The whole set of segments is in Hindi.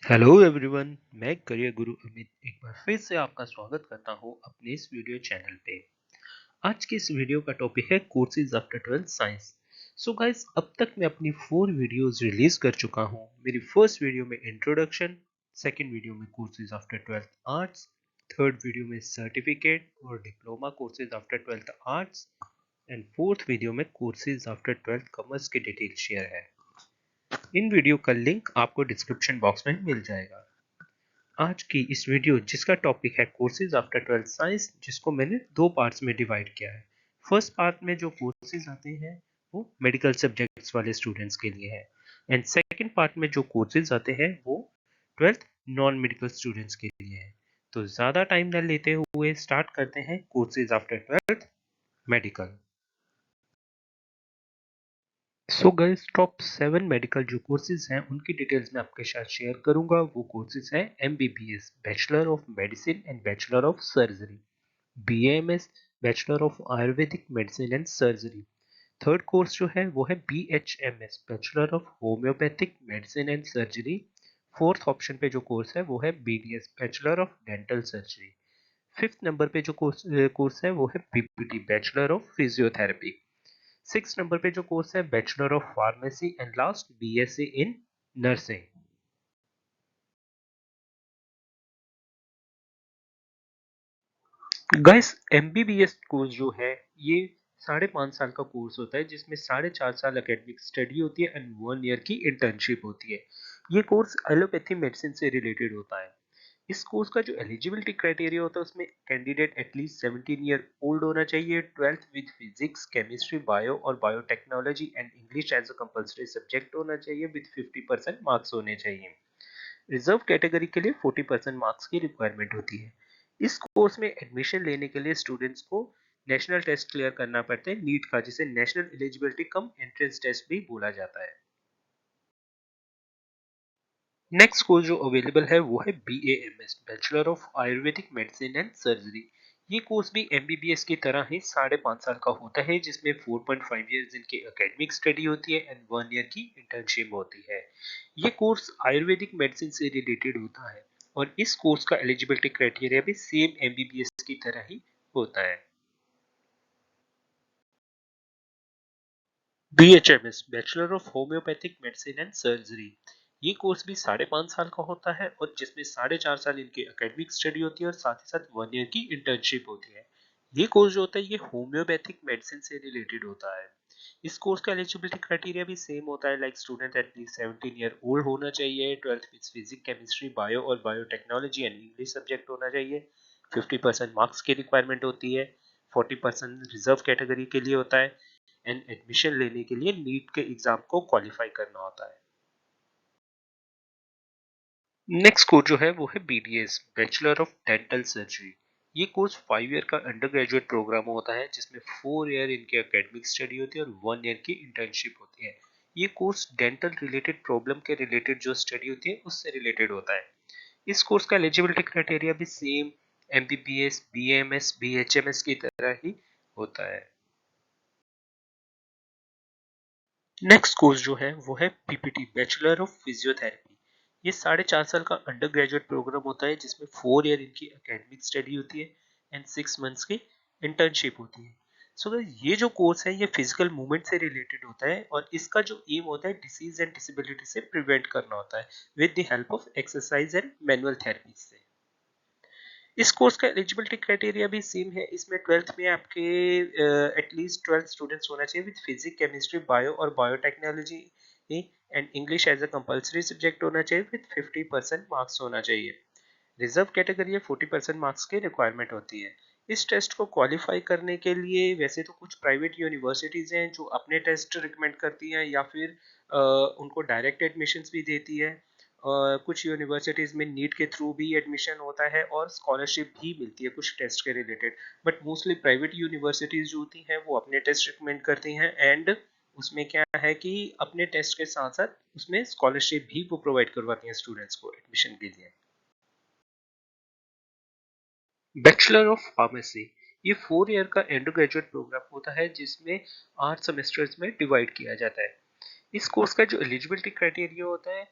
हेलो एवरीवन, मैं करियर गुरु अमित एक बार फिर से आपका स्वागत करता हूं अपने इस वीडियो चैनल पे। आज की इस वीडियो का टॉपिक है courses after 12th science. So guys, अब तक मैं अपनी 4 वीडियोस रिलीज कर चुका हूं। मेरी फर्स्ट वीडियो में इंट्रोडक्शन, सेकंड वीडियो में courses after 12th arts, third video में सर्टिफिकेट और diploma courses after 12th arts and fourth video में कोर्सेज आफ्टर 12th कॉमर्स की डिटेल शेयर है। इन वीडियो का लिंक आपको डिस्क्रिप्शन बॉक्स में मिल जाएगा। आज की इस वीडियो जिसका टॉपिक है कोर्सेज आफ्टर 12th साइंस, जिसको मैंने दो पार्ट्स में डिवाइड किया है। फर्स्ट पार्ट में जो कोर्सेज आते हैं वो मेडिकल सब्जेक्ट्स वाले स्टूडेंट्स के लिए है एंड सेकंड पार्ट में जो कोर्सेज आते हैं वो 12th नॉन मेडिकल स्टूडेंट्स के लिए है। तो ज्यादा टाइम न लेते हुए स्टार्ट करते हैं courses after 12th medical. So guys, top 7 medical जो कोर्सेज हैं उनकी डिटेल्स मैं आपके साथ शेयर करूंगा। वो कोर्सेज हैं MBBS, bachelor of medicine and bachelor of surgery; BMS, bachelor of Ayurvedic medicine and surgery; third course जो है वो है BHMS, bachelor of homeopathic medicine and surgery; fourth option पे जो कोर्स है वो है BDS, bachelor of dental surgery; fifth number पे जो कोर्स है वो है BPT, bachelor of physiotherapy; six number पे जो कोर्स है bachelor of pharmacy and last BSc in nursing. Guys, MBBS course जो है ये 5.5 साल का कोर्स होता है, जिसमें 4.5 साल एकेडमिक स्टडी होती है एंड 1 ईयर की इंटर्नशिप होती है। ये कोर्स एलोपैथी मेडिसिन से रिलेटेड होता है। इस कोर्स का जो एलिजिबिलिटी क्राइटेरिया होता है उसमें कैंडिडेट एटलीस्ट 17 ईयर ओल्ड होना चाहिए, 12th with physics, chemistry, bio और biotechnology and English as a compulsory subject होना चाहिए विद 50% मार्क्स होने चाहिए। रिजर्व कैटेगरी के लिए 40% मार्क्स की रिक्वायरमेंट होती है। इस कोर्स में एडमिशन लेने के लिए स्टूडेंट्स को नेशनल टेस्ट क्लियर करना पड़ता है, नीट का, जिसे national eligibility cum entrance test भी बोला जाता है। नेक्स्ट कोर्स जो अवेलेबल है वो है BAMS, bachelor of Ayurvedic medicine and surgery. ये कोर्स भी एमबीबीएस की तरह ही 5.5 साल का होता है, जिसमें 4.5 इयर्स इनकी एकेडमिक स्टडी होती है एंड 1 ईयर की इंटर्नशिप होती है। ये कोर्स आयुर्वेदिक मेडिसिन से रिलेटेड होता है और इस कोर्स का एलिजिबिलिटी क्राइटेरिया भी सेम एमबीबीएस की तरह ही होता है। BHMS, bachelor of homeopathic medicine and surgery. ये कोर्स भी 5.5 साल का होता है और जिसमें 4.5 साल इनकी एकेडमिक स्टडी होती है और साथ ही साथ 1 ईयर की इंटर्नशिप होती है। ये कोर्स जो होता है ये होम्योपैथिक मेडिसिन से रिलेटेड होता है। इस कोर्स का एलिजिबिलिटी क्राइटेरिया भी सेम होता है, like student at least 17 year old होना चाहिए, 12th with physics, chemistry, bio और बायोटेक्नोलॉजी एंड इंग्लिश सब्जेक्ट होना चाहिए, 50% मार्क्स की रिक्वायरमेंट होती है, 40% रिजर्व कैटेगरी के लिए होता है एंड एडमिशन लेने के लिए नीट के एग्जाम को क्वालिफाई करना होता है। नेक्स्ट कोर्स जो है वो है BDS, bachelor of dental surgery. ये कोर्स 5 ईयर का अंडर ग्रेजुएट प्रोग्राम होता है, जिसमें 4 ईयर इनके एकेडमिक स्टडी होती है और 1 ईयर की इंटर्नशिप होती है। ये कोर्स डेंटल रिलेटेड प्रॉब्लम के रिलेटेड जो स्टडी होती है उससे रिलेटेड होता है। इस कोर्स का एलिजिबिलिटी क्राइटेरिया भी सेम एमबीबीएस, बीएमएस, बीएचएमएस की तरह ही होता है। नेक्स्ट कोर्स जो है वो है पीपीटी, बैचलर ऑफ फिजियोथेरेपी। ये 4.5 साल का अंडर ग्रेजुएट प्रोग्राम होता है, जिसमें 4 ईयर इनकी एकेडमिक स्टडी होती है एंड 6 मंथ्स की इंटर्नशिप होती है। सो ये जो कोर्स है ये फिजिकल मूवमेंट से रिलेटेड होता है और इसका जो एम होता है डिसीज एंड डिसेबिलिटी से प्रिवेंट करना होता है with the help of exercise and manual therapy से। इस कोर्स का एलिजिबिलिटी क्राइटेरिया भी सेम है। इसमें 12th में आपके एटलीस्ट 12 स्टूडेंट्स होना चाहिए विद फिजिक्स, केमिस्ट्री, बायो और biotechnology and English as a compulsory subject होना चाहिए विद 50% मार्क्स होना चाहिए। रिजर्व कैटेगरी है, 40% मार्क्स की रिक्वायरमेंट होती है। इस टेस्ट को क्वालिफाई करने के लिए वैसे तो कुछ प्राइवेट यूनिवर्सिटीज हैं जो अपने टेस्ट रिकमेंड करती हैं या फिर उनको डायरेक्ट एडमिशन्स भी देती है। कुछ यूनिवर्सिटीज में नीट के थ्रू भी एडमिशन होता है और स्कॉलरशिप भी मिलती है कुछ टेस्ट के related, but mostly private universities जो होती हैं वो अपने टेस्ट रिकमेंड करती हैं एंड उसमें क्या है कि अपने टेस्ट के साथ साथ उसमें स्कॉलरशिप भी वो प्रोवाइड करवाती हैं स्टूडेंट्स को एडमिशन के लिए। बैचलर ऑफ फार्मेसी, ये 4 ईयर का अंडर ग्रेजुएट प्रोग्राम होता है, जिसमें 8 सेमेस्टर्स में डिवाइड किया जाता है। इस कोर्स का जो एलिजिबिलिटी क्राइटेरिया होता है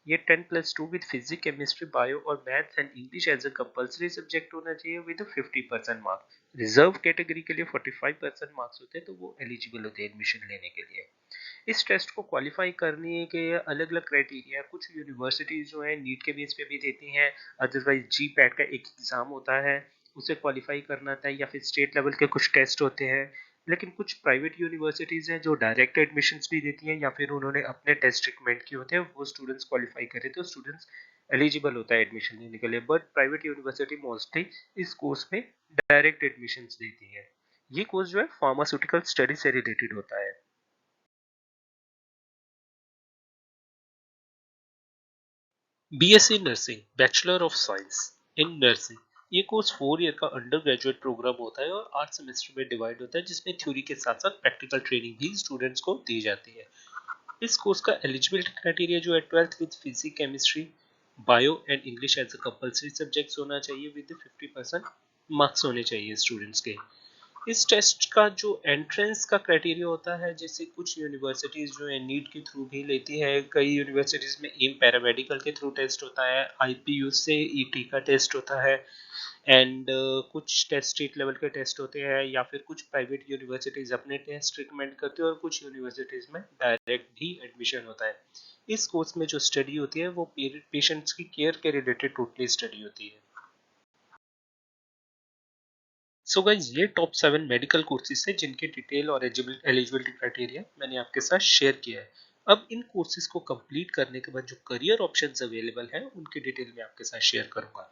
ये 10+2 विद फिजिक्स केमिस्ट्री बायो और maths and English as a compulsory subject होना चाहिए विद 50% मार्क्स। रिजर्व कैटेगरी के लिए 45% मार्क्स होते हैं, तो वो एलिजिबल होते हैं एडमिशन लेने के लिए। इस टेस्ट को क्वालिफाई करने के अलग अलग क्राइटेरिया, कुछ यूनिवर्सिटीज जो है नीट के बेस पे भी देती हैं, अदरवाइज जी पैट का एक एग्जाम होता है उसे क्वालिफाई करना था, या फिर स्टेट लेवल के कुछ टेस्ट होते हैं। लेकिन कुछ प्राइवेट यूनिवर्सिटीज हैं जो डायरेक्ट एडमिशन्स भी देती हैं, या फिर उन्होंने अपने टेस्ट रिकमेंड किए होते हैं, वो स्टूडेंट्स क्वालिफाई करे तो स्टूडेंट्स एलिजिबल होता है एडमिशन लेने के लिए। बट प्राइवेट यूनिवर्सिटी मोस्टली इस कोर्स में डायरेक्ट एडमिशन्स देती है। ये कोर्स जो है फार्मास्यूटिकल स्टडी से रिलेटेड होता है। BSc nursing, bachelor of science in nursing, ये कोर्स 4 ईयर का अंडर ग्रेजुएट प्रोग्राम होता है और 8 सेमेस्टर में डिवाइड होता है, जिसमें थ्योरी के साथ साथ प्रैक्टिकल ट्रेनिंग भी स्टूडेंट्स को दी जाती है। इस कोर्स का एलिजिबिलिटी क्राइटेरिया जो है 12th with physics chemistry bio and English as a compulsory subjects होना चाहिए विद 50% मार्क्स होने चाहिए स्टूडेंट्स के। इस टेस्ट का जो एंट्रेंस का क्राइटेरिया होता है, जैसे कुछ यूनिवर्सिटीज जो है नीट के थ्रू भी लेती है, कई यूनिवर्सिटीज में एम पैरामेडिकल के थ्रू टेस्ट होता है, आईपीयू से ईटी का टेस्ट होता है, एंड कुछ टेस्ट स्टेट लेवल के टेस्ट होते हैं, या फिर कुछ प्राइवेट यूनिवर्सिटीज अपने टेस्ट रिकमेंड करती है, और कुछ यूनिवर्सिटीज में डायरेक्ट भी एडमिशन होता है। इस कोर्स में जो स्टडी होती है वो पेशेंट्स की केयर के रिलेटेड टोटली स्टडी होती है। सो गाइज, ये टॉप 7 मेडिकल कोर्सेज है जिनके डिटेल और एलिजिबिलिटी क्राइटेरिया मैंने आपके साथ शेयर किया है। अब इन कोर्सेज को कंप्लीट करने के बाद जो करियर ऑप्शंस अवेलेबल हैं उनकी डिटेल मैं आपके साथ शेयर करूंगा।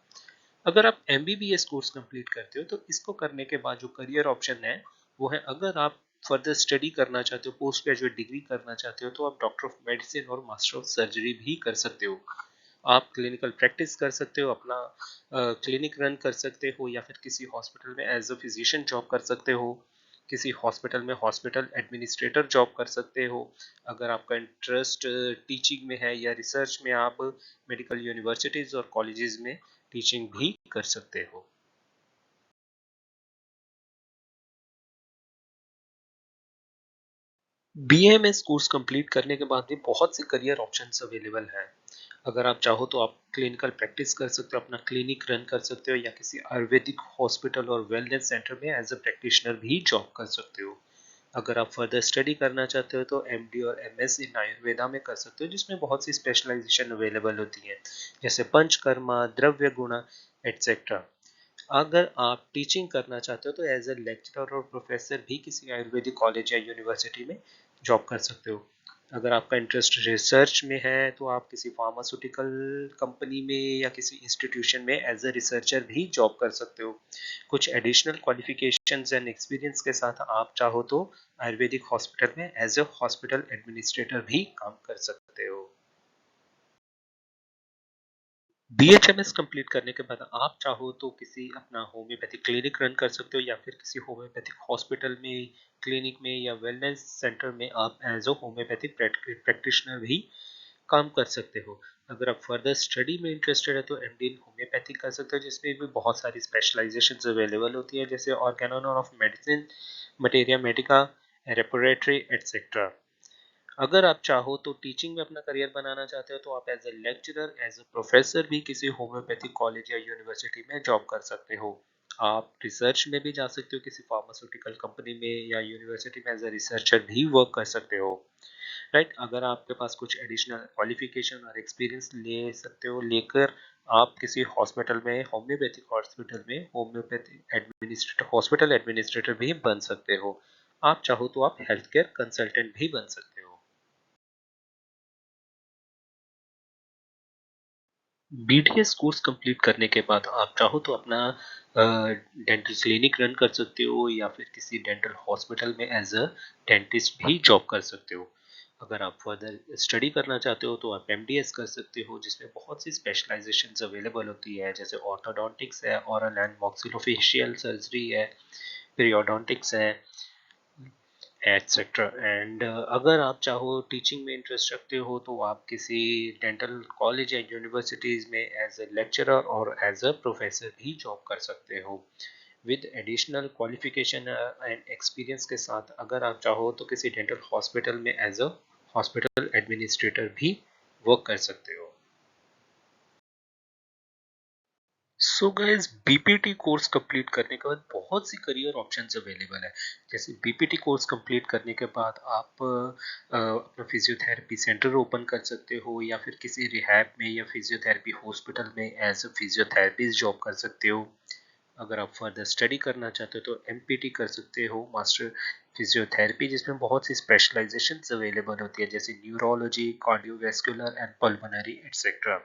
अगर आप एमबीबीएस कोर्स कंप्लीट करते हो तो इसको करने के बाद जो करियर ऑप्शन है वो है, अगर आप फर्दर स्टडी करना चाहते हो, पोस्ट ग्रेजुएट डिग्री करना चाहते हो, तो आप डॉक्टर ऑफ मेडिसिन और मास्टर ऑफ सर्जरी भी कर सकते हो। आप क्लिनिकल प्रैक्टिस कर सकते हो, अपना क्लिनिक रन कर सकते हो, या फिर किसी हॉस्पिटल में एज अ फिजिशियन जॉब कर सकते हो, किसी हॉस्पिटल में हॉस्पिटल एडमिनिस्ट्रेटर जॉब कर सकते हो। अगर आपका इंटरेस्ट टीचिंग में है या रिसर्च में, आप मेडिकल यूनिवर्सिटीज और कॉलेजेस में टीचिंग भी कर सकते हो। बीएमएस कोर्स कंप्लीट करने के बाद भी बहुत से करियर ऑप्शंस अवेलेबल हैं। अगर आप चाहो तो आप क्लिनिकल प्रैक्टिस कर सकते हो, अपना क्लिनिक रन कर सकते हो, या किसी आयुर्वेदिक हॉस्पिटल और वेलनेस सेंटर में एज अ प्रैक्टिशनर भी जॉब कर सकते हो। अगर आप फर्दर स्टडी करना चाहते हो तो एमडी और एमएस इन आयुर्वेदा में कर सकते हो, जिसमें बहुत सी स्पेशलाइजेशन अवेलेबल होती है, जैसे पंचकर्मा, द्रव्य गुण एटसेट्रा। अगर आप टीचिंग करना चाहते हो तो एज ए लेक्चरर और प्रोफेसर भी किसी आयुर्वेदिक कॉलेज या यूनिवर्सिटी में जॉब कर सकते हो। अगर आपका इंटरेस्ट रिसर्च में है तो आप किसी फार्मास्यूटिकल कंपनी में या किसी इंस्टीट्यूशन में एज ए रिसर्चर भी जॉब कर सकते हो। कुछ एडिशनल क्वालिफिकेशंस एंड एक्सपीरियंस के साथ आप चाहो तो आयुर्वेदिक हॉस्पिटल में एज ए हॉस्पिटल एडमिनिस्ट्रेटर भी काम कर सकते हो। बीएचएमएस कंप्लीट करने के बाद आप चाहो तो किसी अपना होम्योपैथिक क्लिनिक रन कर सकते हो, या फिर किसी होम्योपैथिक हॉस्पिटल में, क्लिनिक में या वेलनेस सेंटर में आप एज अ होम्योपैथिक प्रैक्टिशनर भी काम कर सकते हो। अगर आप फर्दर स्टडी में इंटरेस्टेड है तो एमडी इन होम्योपैथिक कर सकते हो, जिसमें भी बहुत सारी स्पेशलाइजेशन अवेलेबल होती है, जैसे organon of medicine, materia medica, respiratory etcetera. अगर आप चाहो तो टीचिंग में अपना करियर बनाना चाहते हो तो आप as a lecturer, as a professor भी किसी होम्योपैथिक कॉलेज या यूनिवर्सिटी में जॉब कर सकते हो। आप रिसर्च में भी जा सकते हो, किसी फार्मास्यूटिकल कंपनी में या यूनिवर्सिटी में एज ए रिसर्चर भी वर्क कर सकते हो। राइट, अगर आपके पास कुछ एडिशनल क्वालिफिकेशन और एक्सपीरियंस ले सकते हो लेकर, आप किसी हॉस्पिटल में, होम्योपैथिक हॉस्पिटल में होम्योपैथिक एडमिनिस्ट्रेटर, हॉस्पिटल एडमिनिस्ट्रेटर भी बन सकते हो। आप चाहो तो आप हेल्थ केयर कंसल्टेंट भी बन सकते हो। बीटीएस कोर्स कंप्लीट करने के बाद आप चाहो तो अपना डेंटल क्लिनिक रन कर सकते हो, या फिर किसी डेंटल हॉस्पिटल में एज अ डेंटिस्ट भी जॉब कर सकते हो। अगर आप फर्दर स्टडी करना चाहते हो तो आप एमडीएस कर सकते हो, जिसमें बहुत सी स्पेशलाइजेशंस अवेलेबल होती है, जैसे ऑर्थोडोंटिक्स है, ओरल एंड मॉक्सिलोफेशियल सर्जरी है, पीरियोडोंटिक्स है, एटसेट्रा। एंड अगर आप चाहो टीचिंग में इंटरेस्ट रखते हो तो आप किसी डेंटल कॉलेज या यूनिवर्सिटीज में एज ए लेक्चरर और एज अ प्रोफेसर भी जॉब कर सकते हो, with additional qualification and experience के साथ। अगर आप चाहो तो किसी डेंटल हॉस्पिटल में एज अ हॉस्पिटल एडमिनिस्ट्रेटर भी वर्क कर सकते हो। So guys, BPT course complete करने के बाद बहुत सी करियर ऑप्शंस अवेलेबल है। जैसे बीपीटी कोर्स कंप्लीट करने के बाद आप अपना फिजियोथेरेपी सेंटर ओपन कर सकते हो, या फिर किसी रिहैब में या फिजियोथेरेपी हॉस्पिटल में एज अ फिजियोथेरेपिस्ट जॉब कर सकते हो। अगर आप फर्दर स्टडी करना चाहते हो तो एमपीटी कर सकते हो, मास्टर फिजियोथेरेपी, जिसमें बहुत सी स्पेशलाइजेशन अवेलेबल होती है, जैसे neurology, cardiovascular and pulmonary etcetera.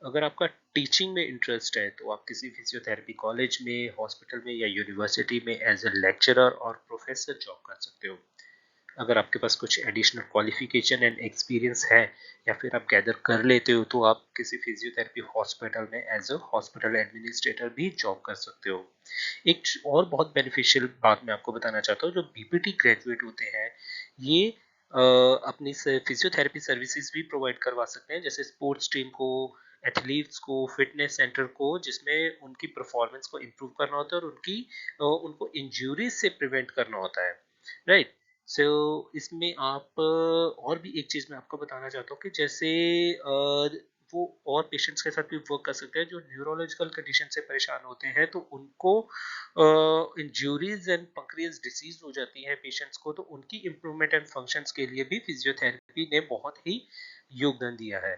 अगर आपका टीचिंग में इंटरेस्ट है तो आप किसी फिजियोथेरेपी कॉलेज में, हॉस्पिटल में या यूनिवर्सिटी में एज अ लेक्चरर और प्रोफेसर जॉब कर सकते हो। अगर आपके पास कुछ एडिशनल क्वालिफिकेशन एंड एक्सपीरियंस है या फिर आप गैदर कर लेते हो तो आप किसी फिजियोथेरेपी हॉस्पिटल में एज अ हॉस्पिटल एडमिनिस्ट्रेटर भी जॉब कर सकते हो। एक और बहुत बेनिफिशियल बात मैं आपको बताना चाहता हूँ, जो बीपीटी ग्रेजुएट होते हैं ये अपनी फिजियोथेरेपी सर्विसेज भी प्रोवाइड करवा सकते हैं, जैसे स्पोर्ट्स टीम को, एथलीट्स को, फिटनेस सेंटर को, जिसमें उनकी परफॉर्मेंस को इम्प्रूव करना होता है और उनको इंजरीज से प्रिवेंट करना होता है, राइट। सो इसमें आप और भी एक चीज मैं आपको बताना चाहता हूँ कि जैसे वो और पेशेंट्स के साथ भी वर्क कर सकते हैं जो न्यूरोलॉजिकल कंडीशन से परेशान होते हैं, तो उनको इंजरीज एंड पंक्रियस डिसीज हो जाती है पेशेंट्स को, तो उनकी इम्प्रूवमेंट एंड फंक्शंस के लिए भी फिजियोथेरेपी ने बहुत ही योगदान दिया है।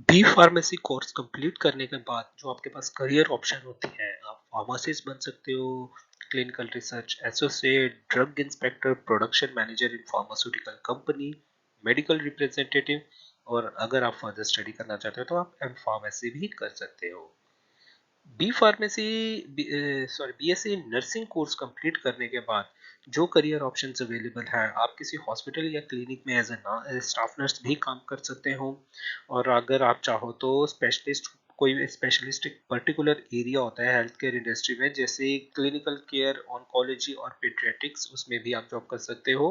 बी फार्मेसी कोर्स कंप्लीट करने के बाद जो आपके पास करियर ऑप्शन होती है, आप फार्मासिस्ट बन सकते हो, clinical research associate, drug inspector, production manager in pharmaceutical company, medical representative, और अगर आप फर्दर स्टडी करना चाहते हो तो आप एम फार्मेसी भी कर सकते हो। B pharmacy sorry BSc nursing course complete करने के बाद जो करियर ऑप्शंस अवेलेबल हैं, आप किसी हॉस्पिटल या क्लिनिक में एज ए स्टाफ नर्स भी काम कर सकते हो, और अगर आप चाहो तो स्पेशलिस्ट, कोई स्पेशलिस्ट एक पर्टिकुलर एरिया होता है हेल्थ केयर इंडस्ट्री में, जैसे क्लिनिकल केयर, ऑन्कोलॉजी और पीडियाट्रिक्स, उसमें भी आप जॉब कर सकते हो।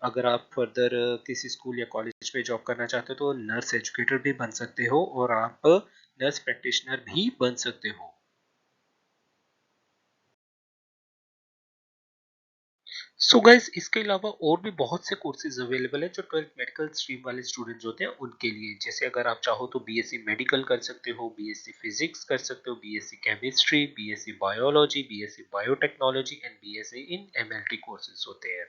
अगर आप फर्दर किसी स्कूल या कॉलेज में जॉब करना चाहते हो तो नर्स एजुकेटर भी बन सकते हो, और आप नर्स प्रैक्टिशनर भी बन सकते हो। सो गाइस, इसके अलावा और भी बहुत से कोर्सेज अवेलेबल है जो 12th मेडिकल स्ट्रीम वाले स्टूडेंट्स होते हैं उनके लिए। जैसे अगर आप चाहो तो बीएससी मेडिकल कर सकते हो, बीएससी फिजिक्स कर सकते हो, BSc chemistry, BSc biology, BSc biotechnology and BSc in MLT courses होते हैं,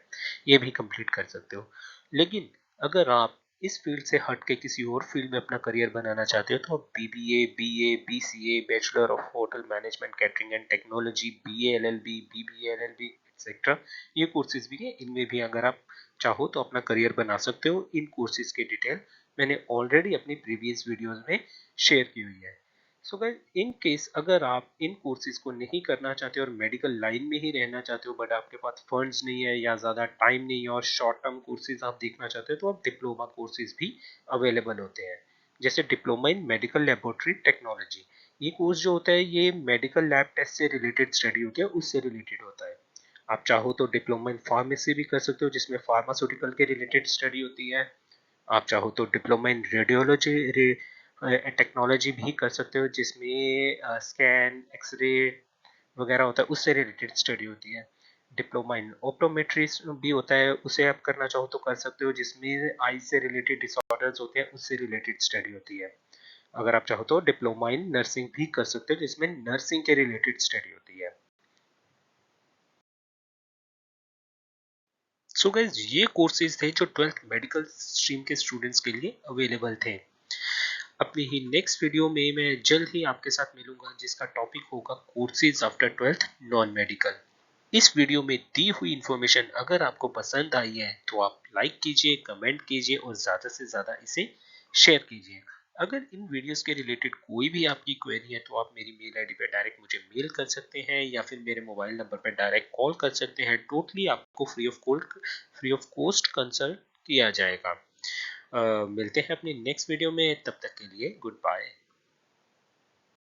ये भी कंप्लीट कर सकते हो। लेकिन अगर आप इस फील्ड से हट के किसी और फील्ड में अपना करियर बनाना चाहते हो तो आप BBA, BA, BCA, bachelor of hotel management catering and technology, BA LLB, BBA LLB etcetera, ये कोर्सेज भी हैं। इनमें भी अगर आप चाहो तो अपना करियर बना सकते हो। इन कोर्सेज की डिटेल मैंने ऑलरेडी अपनी प्रीवियस वीडियोस में शेयर की हुई है। सो गाइस, इन केस अगर आप इन कोर्सेज को नहीं करना चाहते और मेडिकल लाइन में ही रहना चाहते हो, बट आपके पास फंड्स नहीं है या ज़्यादा टाइम नहीं है और शॉर्ट टर्म कोर्सेज आप देखना चाहते हो, तो आप डिप्लोमा कोर्सेज भी अवेलेबल होते हैं, जैसे diploma in medical laboratory technology. ये कोर्स जो होता है ये मेडिकल लैब टेस्ट से रिलेटेड स्टडी होती है, उससे रिलेटेड होता है। आप चाहो तो डिप्लोमा इन फार्मेसी भी कर सकते हो, जिसमें फार्मास्यूटिकल के रिलेटेड स्टडी होती है। आप चाहो तो डिप्लोमा इन रेडियोलॉजी टेक्नोलॉजी भी कर सकते हो, जिसमें स्कैन, एक्सरे वगैरह होता है, उससे रिलेटेड स्टडी होती है। डिप्लोमा इन ऑप्टोमेट्री भी होता है, उसे आप करना चाहो तो कर सकते हो, जिसमें आई से रिलेटेड डिसऑर्डर्स होते हैं, उससे रिलेटेड स्टडी होती है। अगर आप चाहो तो डिप्लोमा इन नर्सिंग भी कर सकते हो, जिसमें नर्सिंग के रिलेटेड स्टडी होती है। सो गाइस, ये कोर्सेज थे जो 12th मेडिकल स्ट्रीम के स्टूडेंट्स के लिए अवेलेबल थे। अपनी ही नेक्स्ट वीडियो में मैं जल्द ही आपके साथ मिलूंगा, जिसका टॉपिक होगा courses after 12th non medical. इस वीडियो में दी हुई इंफॉर्मेशन अगर आपको पसंद आई है तो आप लाइक कीजिए, कमेंट कीजिए और ज़्यादा से ज़्यादा इसे शेयर कीजिए। अगर इन वीडियोस के रिलेटेड कोई भी आपकी क्वेरी है तो आप मेरी मेल आईडी पे डायरेक्ट मुझे मेल कर सकते हैं, या फिर मेरे मोबाइल नंबर पर डायरेक्ट कॉल कर सकते हैं। टोटली आपको फ्री ऑफ कॉस्ट कंसल्ट किया जाएगा। मिलते हैं अपनी नेक्स्ट वीडियो में, तब तक के लिए गुड बाय।